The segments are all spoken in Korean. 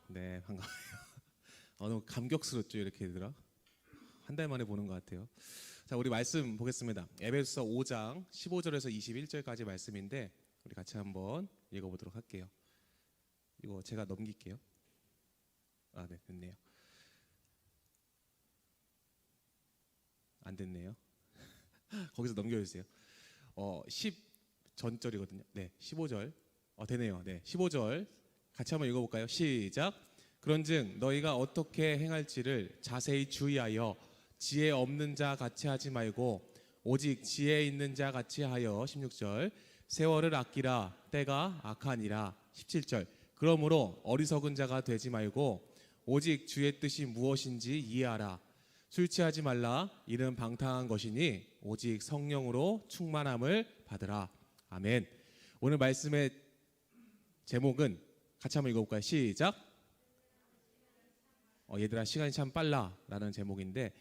네, 반가워요. 너무 감격스럽죠, 이렇게 얘들아. 한 달 만에 보는 것 같아요. 자, 우리 말씀 보겠습니다. 에베소서 5장 15절에서 21절까지 말씀인데 우리 같이 한번 읽어보도록 할게요. 이거 제가 넘길게요. 아, 네, 됐네요. 안 됐네요. 거기서 넘겨주세요. 10 전절이거든요. 네, 15절. 되네요. 네, 15절 같이 한번 읽어볼까요? 시작. 그런즉 너희가 어떻게 행할지를 자세히 주의하여 지혜 없는 자 같이 하지 말고 오직 지혜 있는 자 같이 하여 16절 세월을 아끼라 때가 악하니라 17절 그러므로 어리석은 자가 되지 말고 오직 주의 뜻이 무엇인지 이해하라 술 취하지 말라 이는 방탕한 것이니 오직 성령으로 충만함을 받으라 아멘. 오늘 말씀의 제목은 같이 한번 읽어볼까요? 시작. 얘들아 시간이 참 빨라 라는 제목인데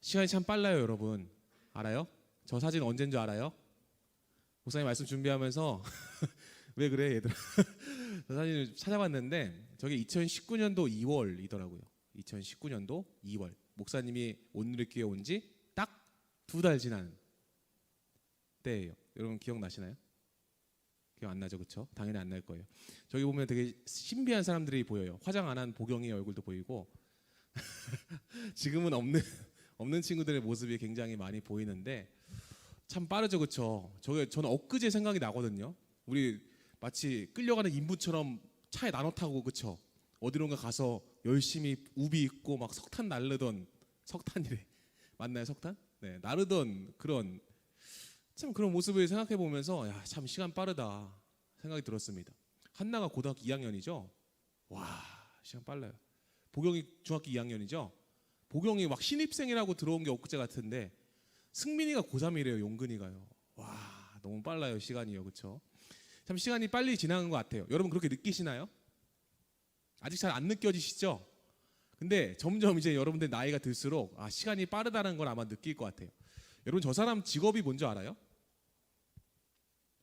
시간이 참 빨라요. 여러분 알아요? 저 사진 언제인 줄 알아요? 목사님 말씀 준비하면서 왜 그래 얘들아 저 사진을 찾아봤는데 저게 2019년도 2월이더라고요 2019년도 2월 목사님이 온누리교회 온 지 딱 2달 지난 때예요. 여러분 기억나시나요? 기억 안 나죠, 그렇죠? 당연히 안 날 거예요. 저기 보면 되게 신비한 사람들이 보여요. 화장 안 한 보경이 얼굴도 보이고 지금은 없는 친구들의 모습이 굉장히 많이 보이는데 참 빠르죠, 그렇죠? 저는 엊그제 생각이 나거든요. 우리 마치 끌려가는 인부처럼 차에 나눠 타고 그렇죠? 어디론가 가서 열심히 우비 입고 막 석탄 나르던 석탄이래 맞나요, 석탄? 네, 나르던 그런 참 그런 모습을 생각해 보면서 야, 참 시간 빠르다 생각이 들었습니다. 한나가 고등학교 2학년이죠. 와, 시간 빨라요. 보경이 중학교 2학년이죠. 보경이 막 신입생이라고 들어온 게 엊그제 같은데 승민이가 고3이래요. 용근이가요. 와, 너무 빨라요 시간이요, 그렇죠? 참 시간이 빨리 지나간 것 같아요. 여러분 그렇게 느끼시나요? 아직 잘 안 느껴지시죠? 근데 점점 이제 여러분들 나이가 들수록 시간이 빠르다는 걸 아마 느낄 것 같아요. 여러분 저 사람 직업이 뭔지 알아요?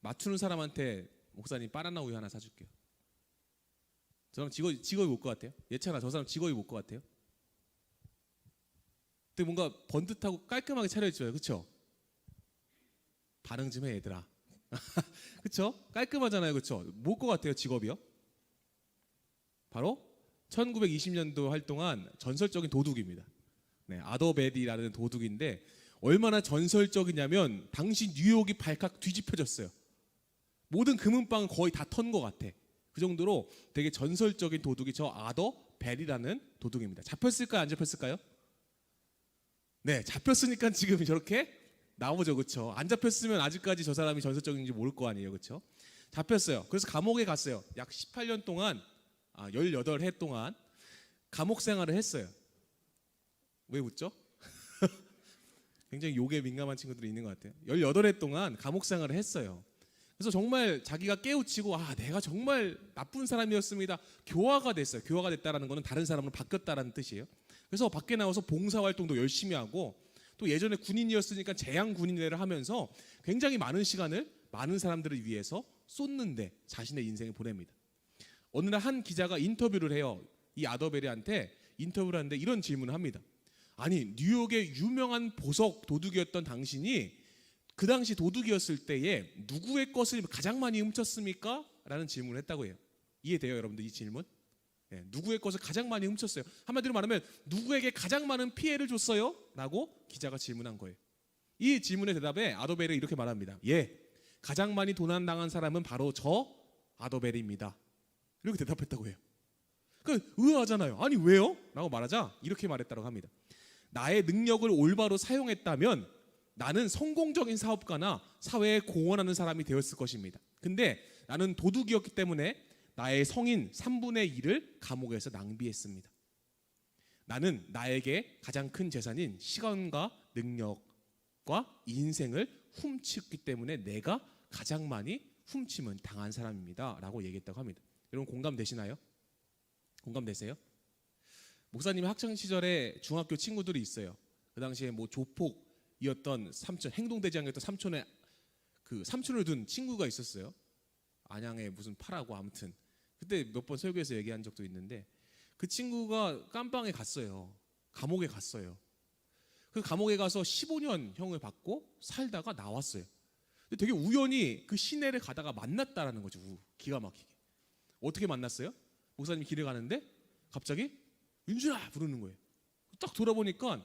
맞추는 사람한테 목사님 바나나 우유 하나 사줄게요. 저 사람 직업이 뭘 것 같아요? 예찬아 저 사람 직업이 뭘 것 같아요? 근데 뭔가 번듯하고 깔끔하게 차려입죠, 그렇죠? 반응 좀 해 얘들아. 그렇죠? 깔끔하잖아요, 그렇죠? 뭘 것 같아요 직업이요? 바로 1920년도 활동한 전설적인 도둑입니다. 네, 아더베리라는 도둑인데 얼마나 전설적이냐면 당시 뉴욕이 발칵 뒤집혀졌어요. 모든 금은방은 거의 다 턴 것 같아. 그 정도로 되게 전설적인 도둑이 저 아더베리라는 도둑입니다. 잡혔을까요? 안 잡혔을까요? 네, 잡혔으니까 지금 저렇게 나오죠, 그렇죠? 안 잡혔으면 아직까지 저 사람이 전설적인지 모를 거 아니에요, 그렇죠? 잡혔어요. 그래서 감옥에 갔어요. 약 18년 동안 18해 동안 감옥 생활을 했어요. 왜 웃죠? 굉장히 욕에 민감한 친구들이 있는 것 같아요. 18해 동안 감옥 생활을 했어요. 그래서 정말 자기가 깨우치고 내가 정말 나쁜 사람이었습니다. 교화가 됐어요. 교화가 됐다라는 것은 다른 사람으로 바뀌었다라는 뜻이에요. 그래서 밖에 나와서 봉사활동도 열심히 하고 또 예전에 군인이었으니까 재양 군인회를 하면서 굉장히 많은 시간을 많은 사람들을 위해서 쏟는데 자신의 인생을 보냅니다. 어느 날 한 기자가 인터뷰를 해요. 이 아더베리한테 인터뷰를 하는데 이런 질문을 합니다. 아니 뉴욕의 유명한 보석 도둑이었던 당신이 그 당시 도둑이었을 때에 누구의 것을 가장 많이 훔쳤습니까? 라는 질문을 했다고 해요. 이해돼요 여러분들 이 질문? 네, 누구의 것을 가장 많이 훔쳤어요? 한마디로 말하면 누구에게 가장 많은 피해를 줬어요? 라고 기자가 질문한 거예요. 이 질문의 대답에 아더베리가 이렇게 말합니다. 가장 많이 도난당한 사람은 바로 저 아더베리입니다. 이렇게 대답했다고 해요. 그러니까 의아하잖아요. 아니 왜요? 라고 말하자 이렇게 말했다고 합니다. 나의 능력을 올바로 사용했다면 나는 성공적인 사업가나 사회에 공헌하는 사람이 되었을 것입니다. 근데 나는 도둑이었기 때문에 나의 성인 3분의 1을 감옥에서 낭비했습니다. 나는 나에게 가장 큰 재산인 시간과 능력과 인생을 훔쳤기 때문에 내가 가장 많이 훔침을 당한 사람입니다. 라고 얘기했다고 합니다. 여러분 공감되시나요? 공감되세요? 목사님이 학창시절에 중학교 친구들이 있어요. 그 당시에 뭐 조폭이었던 삼촌, 행동대장이었던 삼촌의 그 삼촌을 둔 친구가 있었어요. 안양에 무슨 파라고 아무튼 그때 몇 번 설교에서 얘기한 적도 있는데 그 친구가 깜빵에 갔어요. 감옥에 갔어요. 그 감옥에 가서 15년 형을 받고 살다가 나왔어요. 근데 되게 우연히 그 시내를 가다가 만났다라는 거죠. 기가 막히게. 어떻게 만났어요? 목사님이 길을 가는데 갑자기 윤준아 부르는 거예요. 딱 돌아보니까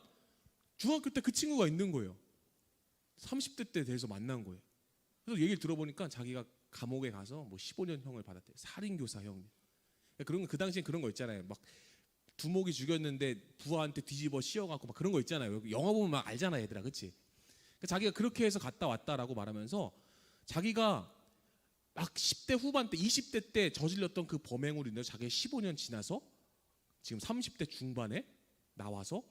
중학교 때 그 친구가 있는 거예요. 30대 때 돼서 만난 거예요. 그래서 얘기를 들어보니까 자기가 감옥에 가서 뭐 15년 형을 받았대요. 살인교사 형. 그런 거 그 당시엔 그런 거 있잖아요. 막 두목이 죽였는데 부하한테 뒤집어 씌워갖고 막 그런 거 있잖아요. 영화 보면 막 알잖아, 얘들아, 그렇지? 자기가 그렇게 해서 갔다 왔다라고 말하면서 자기가 막 10대 후반 때, 20대 때 저질렀던 그 범행으로 인해서 자기가 15년 지나서 지금 30대 중반에 나와서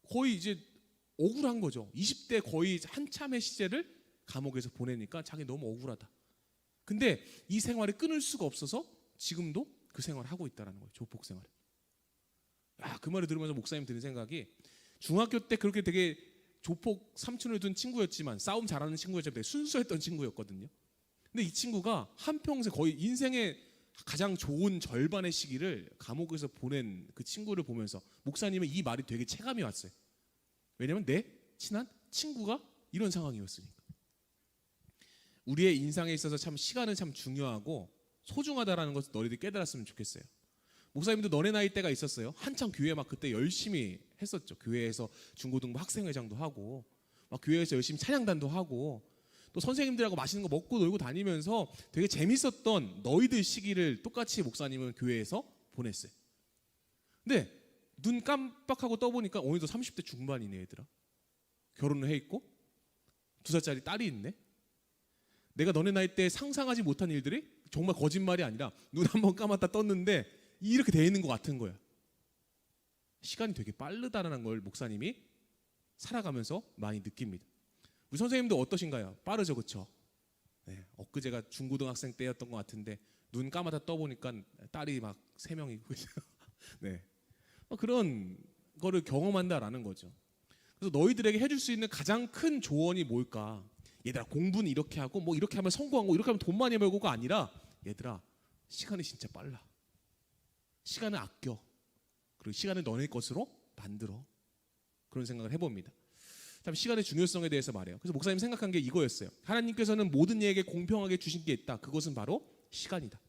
거의 이제 억울한 거죠. 20대 거의 한참의 시절을 감옥에서 보내니까 자기 너무 억울하다. 근데 이 생활을 끊을 수가 없어서 지금도 그 생활을 하고 있다는 거예요. 조폭 생활을. 그 말을 들으면서 목사님 드는 생각이 중학교 때 그렇게 되게 조폭 삼촌을 둔 친구였지만 싸움 잘하는 친구였지만 되게 순수했던 친구였거든요. 근데 이 친구가 한평생 거의 인생의 가장 좋은 절반의 시기를 감옥에서 보낸 그 친구를 보면서 목사님은 이 말이 되게 체감이 왔어요. 왜냐면 내 친한 친구가 이런 상황이었으니까. 우리의 인생에 있어서 참 시간은 참 중요하고 소중하다라는 것을 너희들이 깨달았으면 좋겠어요. 목사님도 너네 나이 때가 있었어요. 한참 교회 막 그때 열심히 했었죠. 교회에서 중고등부 학생회장도 하고 막 교회에서 열심히 찬양단도 하고 또 선생님들하고 맛있는 거 먹고 놀고 다니면서 되게 재밌었던 너희들 시기를 똑같이 목사님은 교회에서 보냈어요. 근데 눈 깜빡하고 떠보니까 오늘도 30대 중반이네 얘들아. 결혼을 해 있고 2살짜리 딸이 있네. 내가 너네 나이 때 상상하지 못한 일들이 정말 거짓말이 아니라 눈 한번 감았다 떴는데 이렇게 돼 있는 것 같은 거야. 시간이 되게 빠르다는 걸 목사님이 살아가면서 많이 느낍니다. 우리 선생님도 어떠신가요? 빠르죠, 그렇죠? 네, 엊그제가 중고등학생 때였던 것 같은데 눈 감았다 떠보니까 딸이 막 3명이고 네, 그런 거를 경험한다라는 거죠. 그래서 너희들에게 해줄 수 있는 가장 큰 조언이 뭘까? 얘들아, 공부는 이렇게 하고 뭐 이렇게 하면 성공하고 이렇게 하면 돈 많이 벌고가 아니라 얘들아, 시간이 진짜 빨라. 시간을 아껴. 그리고 시간을 너네 것으로 만들어. 그런 생각을 해봅니다. 참 시간의 중요성에 대해서 말해요. 그래서 목사님 생각한 게 이거였어요. 하나님께서는 모든 이에게 공평하게 주신 게 있다. 그것은 바로 시간이다.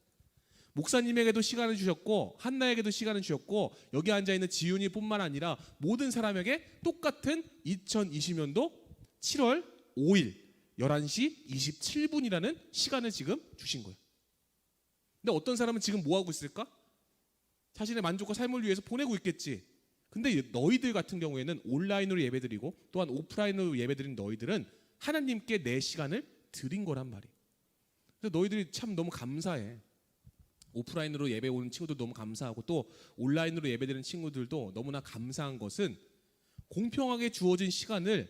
목사님에게도 시간을 주셨고 한나에게도 시간을 주셨고 여기 앉아있는 지윤이뿐만 아니라 모든 사람에게 똑같은 2020년도 7월 5일 11시 27분이라는 시간을 지금 주신 거예요. 근데 어떤 사람은 지금 뭐 하고 있을까? 자신의 만족과 삶을 위해서 보내고 있겠지. 근데 너희들 같은 경우에는 온라인으로 예배드리고 또한 오프라인으로 예배드린 너희들은 하나님께 내 시간을 드린 거란 말이에요. 그래서 너희들이 참 너무 감사해. 오프라인으로 예배 오는 친구들 너무 감사하고 또 온라인으로 예배드리는 친구들도 너무나 감사한 것은 공평하게 주어진 시간을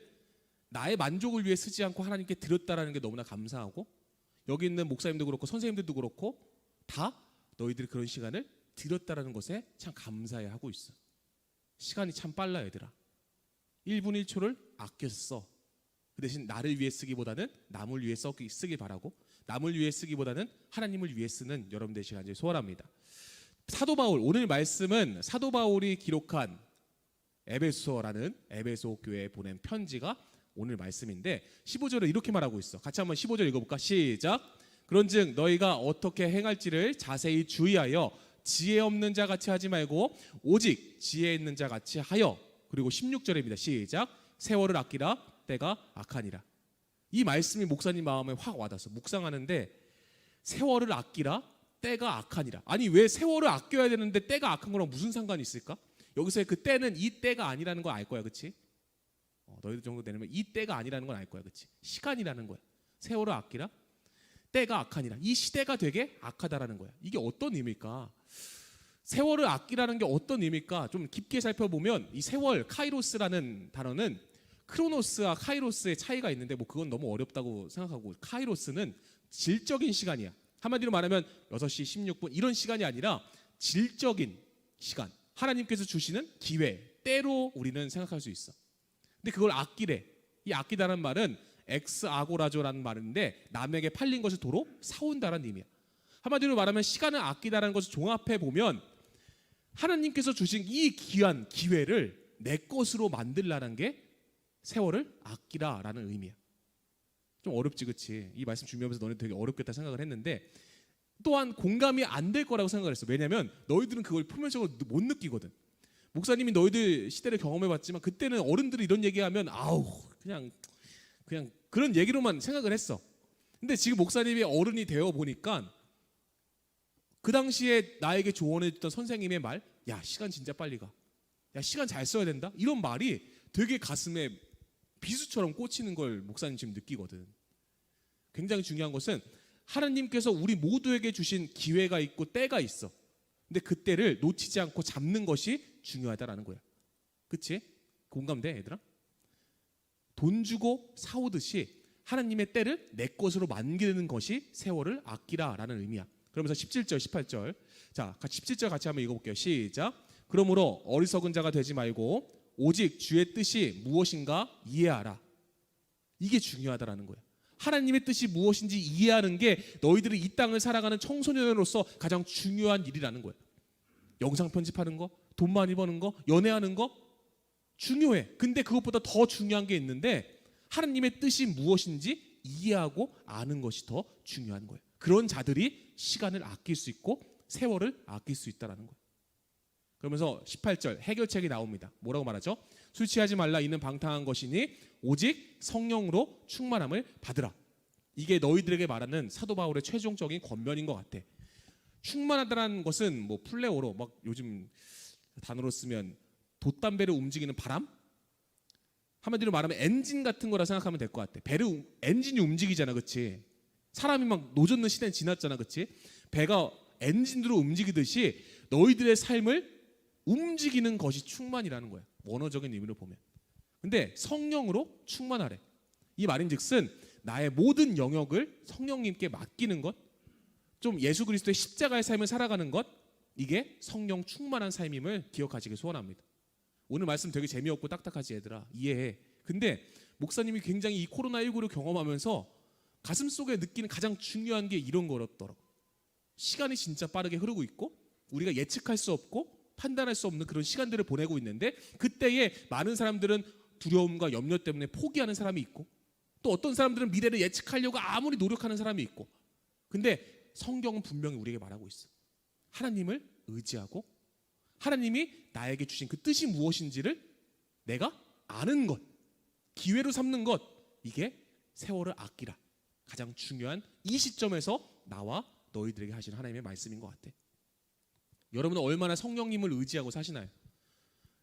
나의 만족을 위해 쓰지 않고 하나님께 드렸다라는 게 너무나 감사하고 여기 있는 목사님도 그렇고 선생님들도 그렇고 다 너희들이 그런 시간을 드렸다라는 것에 참 감사해 하고 있어. 시간이 참 빨라 얘들아. 1분 1초를 아껴서 그 대신 나를 위해 쓰기보다는 남을 위해 쓰길 바라고 남을 위해 쓰기보다는 하나님을 위해 쓰는 여러분들의 시간을 소원합니다. 사도 바울, 오늘 말씀은 사도 바울이 기록한 에베소라는 에베소 교회에 보낸 편지가 오늘 말씀인데 15절에 이렇게 말하고 있어. 같이 한번 15절 읽어볼까? 시작. 그런즉 너희가 어떻게 행할지를 자세히 주의하여 지혜 없는 자 같이 하지 말고 오직 지혜 있는 자 같이 하여. 그리고 16절입니다. 시작. 세월을 아끼라 때가 악하니라. 이 말씀이 목사님 마음에 확 와닿았어. 묵상하는데 세월을 아끼라 때가 악하니라. 아니 왜 세월을 아껴야 되는데 때가 악한 거랑 무슨 상관이 있을까? 여기서의 그 때는 이 때가 아니라는 걸 알 거야, 그렇지? 너희들 정도 되면 이 때가 아니라는 걸 알 거야, 그렇지? 시간이라는 거야. 세월을 아끼라 때가 악하니라. 이 시대가 되게 악하다라는 거야. 이게 어떤 의미일까? 세월을 아끼라는 게 어떤 의미일까? 좀 깊게 살펴보면 이 세월, 카이로스라는 단어는 크로노스와 카이로스의 차이가 있는데 뭐 그건 너무 어렵다고 생각하고 카이로스는 질적인 시간이야. 한마디로 말하면 6시 16분 이런 시간이 아니라 질적인 시간. 하나님께서 주시는 기회, 때로 우리는 생각할 수 있어. 근데 그걸 아끼래. 이 아끼다는 말은 엑스 아고라조라는 말인데 남에게 팔린 것을 도로 사온다는 의미야. 한마디로 말하면 시간을 아끼다라는 것을 종합해 보면 하나님께서 주신 이 귀한 기회를 내 것으로 만들라는 게 세월을 아끼라라는 의미야. 좀 어렵지, 그치? 이 말씀 준비하면서 너네 되게 어렵겠다 생각을 했는데 또한 공감이 안 될 거라고 생각을 했어. 왜냐하면 너희들은 그걸 표면적으로 못 느끼거든. 목사님이 너희들 시대를 경험해봤지만 그때는 어른들이 이런 얘기하면 아우 그냥 그런 얘기로만 생각을 했어. 근데 지금 목사님이 어른이 되어 보니까 그 당시에 나에게 조언해줬던 선생님의 말, 야 시간 진짜 빨리 가, 야 시간 잘 써야 된다, 이런 말이 되게 가슴에 비수처럼 꽂히는 걸 목사님 지금 느끼거든. 굉장히 중요한 것은 하나님께서 우리 모두에게 주신 기회가 있고 때가 있어. 근데 그 때를 놓치지 않고 잡는 것이 중요하다라는 거야. 그치? 공감돼 얘들아? 돈 주고 사오듯이 하나님의 때를 내 것으로 만드는 것이 세월을 아끼라라는 의미야. 그러면서 17절 18절, 자 17절 같이 한번 읽어볼게요. 시작. 그러므로 어리석은 자가 되지 말고 오직 주의 뜻이 무엇인가 이해하라. 이게 중요하다라는 거야. 하나님의 뜻이 무엇인지 이해하는 게 너희들이 이 땅을 살아가는 청소년으로서 가장 중요한 일이라는 거야. 영상 편집하는 거, 돈 많이 버는 거, 연애하는 거 중요해. 근데 그것보다 더 중요한 게 있는데 하나님의 뜻이 무엇인지 이해하고 아는 것이 더 중요한 거예요. 그런 자들이 시간을 아낄 수 있고 세월을 아낄 수 있다는 거예요. 그러면서 18절 해결책이 나옵니다. 뭐라고 말하죠? 술 취하지 말라, 이는 방탕한 것이니 오직 성령으로 충만함을 받으라. 이게 너희들에게 말하는 사도 바울의 최종적인 권면인 것 같아. 충만하다는 것은 뭐 플레오로 막 요즘 단어로 쓰면 돛담배를 움직이는 바람? 한마디로 말하면 엔진 같은 거라 생각하면 될 것 같아. 배를 엔진이 움직이잖아, 그렇지? 사람이 막 노젓는 시대는 지났잖아, 그렇지? 배가 엔진으로 움직이듯이 너희들의 삶을 움직이는 것이 충만이라는 거야. 원어적인 의미로 보면. 근데 성령으로 충만하래. 이 말인즉슨 나의 모든 영역을 성령님께 맡기는 것, 좀 예수 그리스도의 십자가의 삶을 살아가는 것, 이게 성령 충만한 삶임을 기억하시길 소원합니다. 오늘 말씀 되게 재미없고 딱딱하지 얘들아, 이해해. 근데 목사님이 굉장히 이 코로나19를 경험하면서 가슴 속에 느끼는 가장 중요한 게 이런 거였더라고. 시간이 진짜 빠르게 흐르고 있고 우리가 예측할 수 없고 판단할 수 없는 그런 시간들을 보내고 있는데 그때에 많은 사람들은 두려움과 염려 때문에 포기하는 사람이 있고 또 어떤 사람들은 미래를 예측하려고 아무리 노력하는 사람이 있고, 근데 성경은 분명히 우리에게 말하고 있어. 하나님을 의지하고 하나님이 나에게 주신 그 뜻이 무엇인지를 내가 아는 것, 기회로 삼는 것, 이게 세월을 아끼라. 가장 중요한 이 시점에서 나와 너희들에게 하시는 하나님의 말씀인 것 같아. 여러분은 얼마나 성령님을 의지하고 사시나요?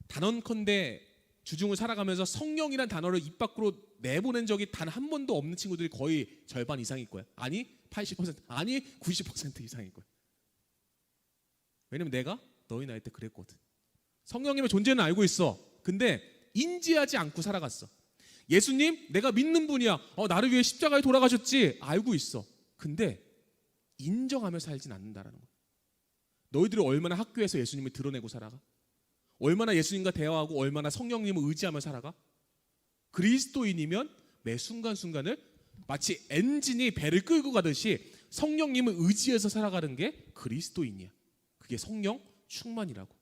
단언컨대 주중을 살아가면서 성령이란 단어를 입 밖으로 내보낸 적이 단 한 번도 없는 친구들이 거의 절반 이상일 거야. 아니 80%, 아니 90% 이상일 거야. 왜냐면 내가 너희 나이 때 그랬거든. 성령님의 존재는 알고 있어. 근데 인지하지 않고 살아갔어. 예수님 내가 믿는 분이야, 나를 위해 십자가에 돌아가셨지, 알고 있어. 근데 인정하며 살진 않는다라는 거야. 너희들이 얼마나 학교에서 예수님을 드러내고 살아가? 얼마나 예수님과 대화하고 얼마나 성령님을 의지하며 살아가? 그리스도인이면 매 순간순간을 마치 엔진이 배를 끌고 가듯이 성령님을 의지해서 살아가는 게 그리스도인이야. 그게 성령 충만이라고.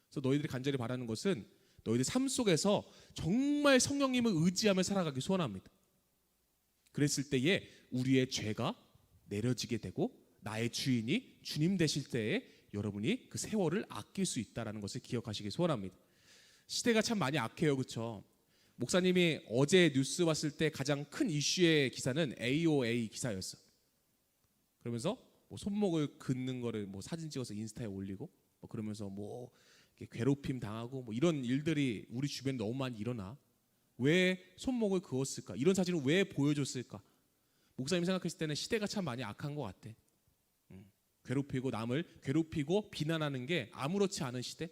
그래서 너희들이 간절히 바라는 것은 너희들 삶 속에서 정말 성령님을 의지하며 살아가기 소원합니다. 그랬을 때에 우리의 죄가 내려지게 되고 나의 주인이 주님 되실 때에 여러분이 그 세월을 아낄 수 있다는 것을 기억하시기 소원합니다. 시대가 참 많이 악해요, 그렇죠? 목사님이 어제 뉴스 봤을 때 가장 큰 이슈의 기사는 AOA 기사였어. 그러면서 뭐 손목을 긋는 거를 뭐 사진 찍어서 인스타에 올리고 뭐 그러면서 뭐 괴롭힘 당하고 뭐 이런 일들이 우리 주변에 너무 많이 일어나. 왜 손목을 그었을까? 이런 사진을 왜 보여줬을까? 목사님이 생각했을 때는 시대가 참 많이 악한 것 같아. 괴롭히고 남을 괴롭히고 비난하는 게 아무렇지 않은 시대.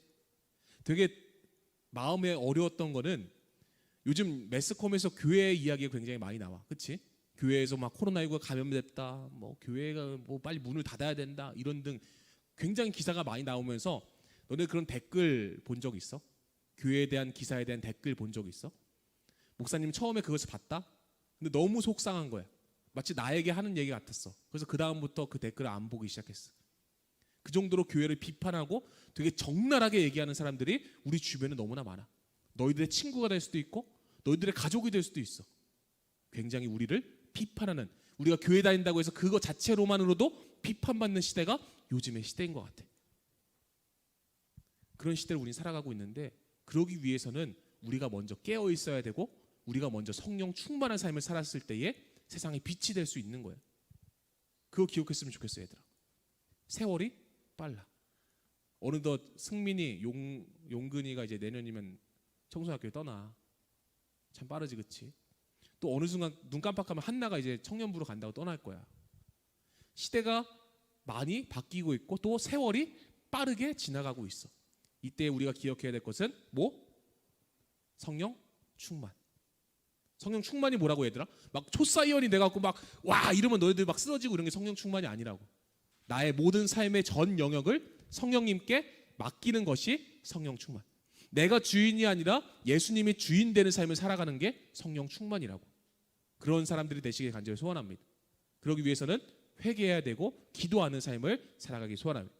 되게 마음에 어려웠던 거는 요즘 매스컴에서 교회 이야기가 굉장히 많이 나와, 그렇지? 교회에서 막 코로나19가 감염됐다, 뭐 교회가 뭐 빨리 문을 닫아야 된다, 이런 등 굉장히 기사가 많이 나오면서 너네 그런 댓글 본 적 있어? 교회에 대한 기사에 대한 댓글 본 적 있어? 목사님 처음에 그것을 봤다? 근데 너무 속상한 거야. 마치 나에게 하는 얘기 같았어. 그래서 그 다음부터 그 댓글을 안 보기 시작했어. 그 정도로 교회를 비판하고 되게 적나라하게 얘기하는 사람들이 우리 주변에 너무나 많아. 너희들의 친구가 될 수도 있고 너희들의 가족이 될 수도 있어. 굉장히 우리를 비판하는, 우리가 교회 다닌다고 해서 그거 자체로만으로도 비판받는 시대가 요즘의 시대인 것 같아. 그런 시대를 우리는 살아가고 있는데, 그러기 위해서는 우리가 먼저 깨어 있어야 되고 우리가 먼저 성령 충만한 삶을 살았을 때에 세상에 빛이 될 수 있는 거예요. 그거 기억했으면 좋겠어 얘들아. 세월이 빨라. 어느덧 승민이 용근이가 이제 내년이면 청소년학교에 떠나. 참 빠르지, 그치? 또 어느 순간 눈 깜빡하면 한나가 이제 청년부로 간다고 떠날 거야. 시대가 많이 바뀌고 있고 또 세월이 빠르게 지나가고 있어. 이때 우리가 기억해야 될 것은 뭐? 성령 충만. 성령 충만이 뭐라고 얘들아? 막 초사이언이 돼갖고 막 와 이러면 너희들 막 쓰러지고 이런 게 성령 충만이 아니라고. 나의 모든 삶의 전 영역을 성령님께 맡기는 것이 성령 충만. 내가 주인이 아니라 예수님이 주인 되는 삶을 살아가는 게 성령 충만이라고. 그런 사람들이 되시길 간절히 소원합니다. 그러기 위해서는 회개해야 되고 기도하는 삶을 살아가기 소원합니다.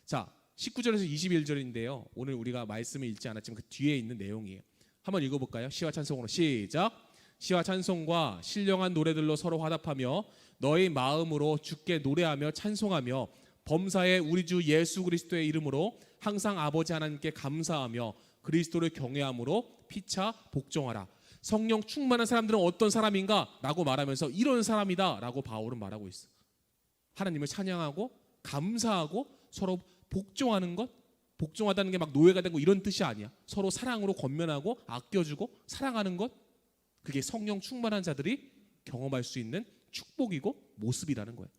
자, 19절에서 21절인데요. 오늘 우리가 말씀을 읽지 않았지만 그 뒤에 있는 내용이에요. 한번 읽어볼까요? 시와 찬송으로 시작. 시와 찬송과 신령한 노래들로 서로 화답하며 너희 마음으로 주께 노래하며 찬송하며 범사의 우리 주 예수 그리스도의 이름으로 항상 아버지 하나님께 감사하며 그리스도를 경외함으로 피차 복종하라. 성령 충만한 사람들은 어떤 사람인가? 라고 말하면서 이런 사람이다 라고 바울은 말하고 있어. 하나님을 찬양하고 감사하고 서로 복종하는 것. 복종하다는 게 막 노예가 되고 이런 뜻이 아니야. 서로 사랑으로 권면하고 아껴주고 사랑하는 것. 그게 성령 충만한 자들이 경험할 수 있는 축복이고 모습이라는 거예요.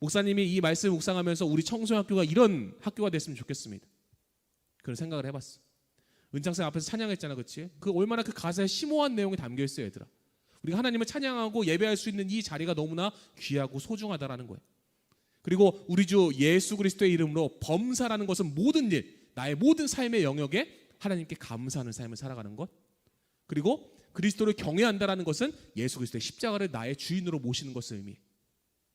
목사님이 이 말씀을 묵상하면서 우리 청소년학교가 이런 학교가 됐으면 좋겠습니다. 그런 생각을 해봤어. 은창생 앞에서 찬양했잖아, 그렇지? 그 얼마나 그 가사에 심오한 내용이 담겨 있어요, 얘들아. 우리가 하나님을 찬양하고 예배할 수 있는 이 자리가 너무나 귀하고 소중하다라는 거예요. 그리고 우리 주 예수 그리스도의 이름으로 범사라는 것은 모든 일, 나의 모든 삶의 영역에 하나님께 감사하는 삶을 살아가는 것. 그리고 그리스도를 경외한다라는 것은 예수 그리스도의 십자가를 나의 주인으로 모시는 것을 의미해.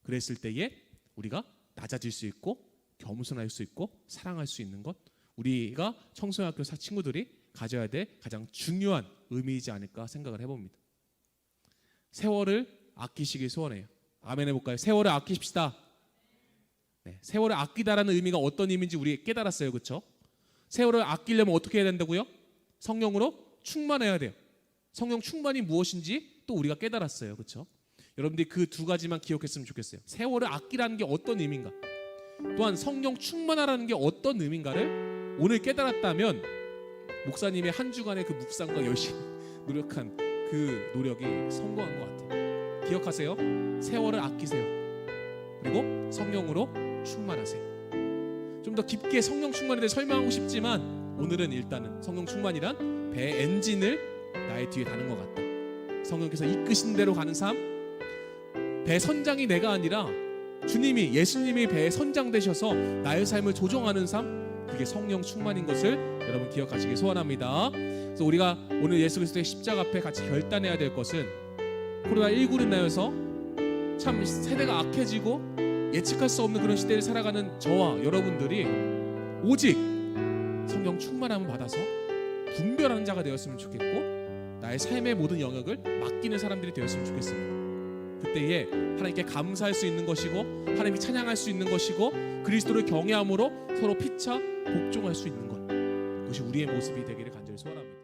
그랬을 때에 우리가 낮아질 수 있고 겸손할 수 있고 사랑할 수 있는 것. 우리가 청소년학교 친구들이 가져야 될 가장 중요한 의미이지 않을까 생각을 해봅니다. 세월을 아끼시길 소원해요. 아멘 해볼까요? 세월을 아끼십시다. 네, 세월을 아끼다라는 의미가 어떤 의미인지 우리 깨달았어요, 그렇죠? 세월을 아끼려면 어떻게 해야 된다고요? 성령으로 충만해야 돼요. 성령 충만이 무엇인지 또 우리가 깨달았어요, 그렇죠? 여러분들이 그 두 가지만 기억했으면 좋겠어요. 세월을 아끼라는 게 어떤 의미인가? 또한 성령 충만하라는 게 어떤 의미인가를 오늘 깨달았다면 목사님의 한 주간의 그 묵상과 열심히 노력한 그 노력이 성공한 것 같아요. 기억하세요. 세월을 아끼세요. 그리고 성령으로 충만하세요. 좀 더 깊게 성령 충만에 대해 설명하고 싶지만 오늘은 일단은 성령 충만이란 배 엔진을 나의 뒤에 다는 것 같다. 성령께서 이끄신 대로 가는 삶. 배 선장이 내가 아니라 주님이, 예수님이 배의 선장 되셔서 나의 삶을 조종하는 삶. 그게 성령 충만인 것을 여러분 기억하시길 소원합니다. 그래서 우리가 오늘 예수 그리스도의 십자가 앞에 같이 결단해야 될 것은 코로나19로 인하여서 참 세대가 악해지고 예측할 수 없는 그런 시대를 살아가는 저와 여러분들이 오직 성령 충만함을 받아서 분별하는 자가 되었으면 좋겠고 나의 삶의 모든 영역을 맡기는 사람들이 되었으면 좋겠습니다. 그때에 하나님께 감사할 수 있는 것이고 하나님이 찬양할 수 있는 것이고 그리스도를 경외함으로 서로 피차 복종할 수 있는 것. 그것이 우리의 모습이 되기를 간절히 소원합니다.